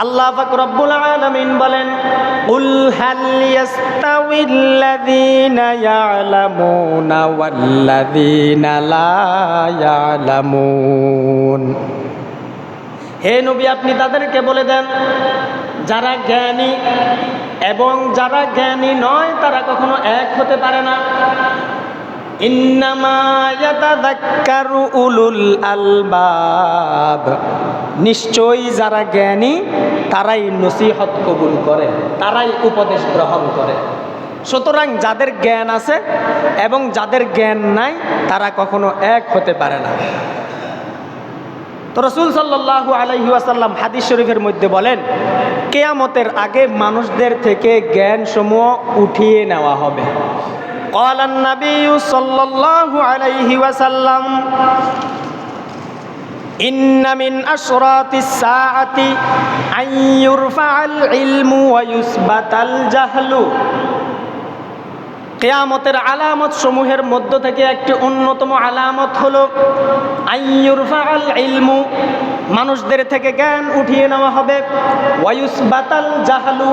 আল্লাহ পাক রব্বুল আলামিন বলেন, কুল হাল ইয়াস্তাউিল্লাযীনা ইয়ালামুনা ওয়াল্লাযীনা লা ইয়ালামুন। হে নবী, আপনি তাদেরকে বলে দেন, যারা জ্ঞানী এবং যারা জ্ঞানী নয় তারা কখনো এক হতে পারে না। ইন্নামা ইয়াতাযাক্কারু উলুল আলবাব, নিশ্চয়ই যারা জ্ঞানী তারাই নসিহত কবুল করে, তারাই উপদেশ গ্রহণ করে। সুতরাং যাদের জ্ঞান আছে এবং যাদের জ্ঞান নাই তারা কখনো এক হতে পারে না। তো রাসূল সাল্লাল্লাহু আলাইহি ওয়াসাল্লাম হাদিস শরীফের মধ্যে বলেন, কিয়ামতের আগে মানুষদের থেকে জ্ঞান সমূহ উঠিয়ে নেওয়া হবে। قال النبي صلى الله عليه وسلم إن من أشراط الساعة أن يرفع العلم ويثبت الجهل। কিয়ামতের আলামত সমূহের মধ্য থেকে একটি অন্যতম আলামত হলো আইয়ুরফাআল ইলমু, মানুষদের থেকে জ্ঞান উঠিয়ে নেওয়া হবে, ওয়ায়ুসবাতাল জাহালু,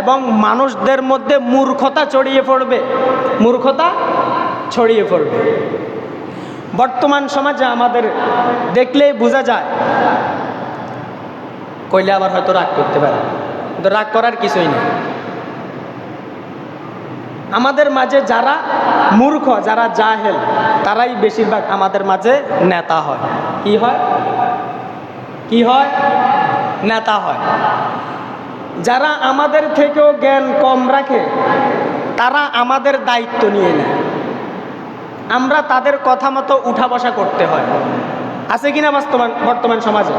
এবং মানুষদের মধ্যে মূর্খতা ছড়িয়ে পড়বে, মূর্খতা ছড়িয়ে পড়বে। বর্তমান সমাজে আমাদের দেখলেই বোঝা যায়, কইলে আবার হয়তো রাগ করতে পারে, কিন্তু রাগ করার কিছুই নেই। আমাদের মাঝে যারা মূর্খ, যারা জাহেল, তারাই বেশিরভাগ আমাদের মাঝে নেতা হয়। কি হয়? কি হয়? নেতা হয়। যারা আমাদের থেকেও জ্ঞান কম রাখে তারা আমাদের দায়িত্ব নিয়ে নেয়, আমরা তাদের কথা মতো উঠা বসা করতে হয়। আছে কিনা বর্তমান সমাজে?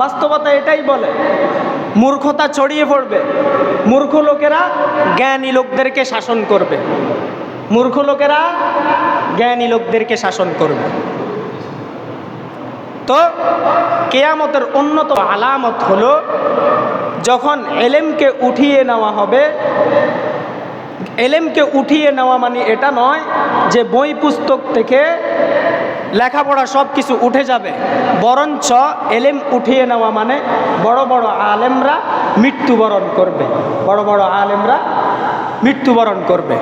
বাস্তবতা এটাই বলে, মূর্খতা ছড়িয়ে পড়বে, মূর্খ লোকেরা জ্ঞানী লোকদেরকে শাসন করবে, মূর্খ লোকেরা জ্ঞানী লোকদেরকে শাসন করবে। তো কিয়ামতের অন্যতম আলামত হলো যখন এলেমকে উঠিয়ে নেওয়া হবে। এলেমকে উঠিয়ে নেওয়া মানে এটা নয় যে বই পুস্তক থেকে লেখাপড়া সব কিছু উঠে যাবে, বরঞ্চ এলেম উঠিয়ে নেওয়া মানে বড় বড় আলেমরা মৃত্যুবরণ করবে, বড় বড় আলেমরা মৃত্যুবরণ করবে।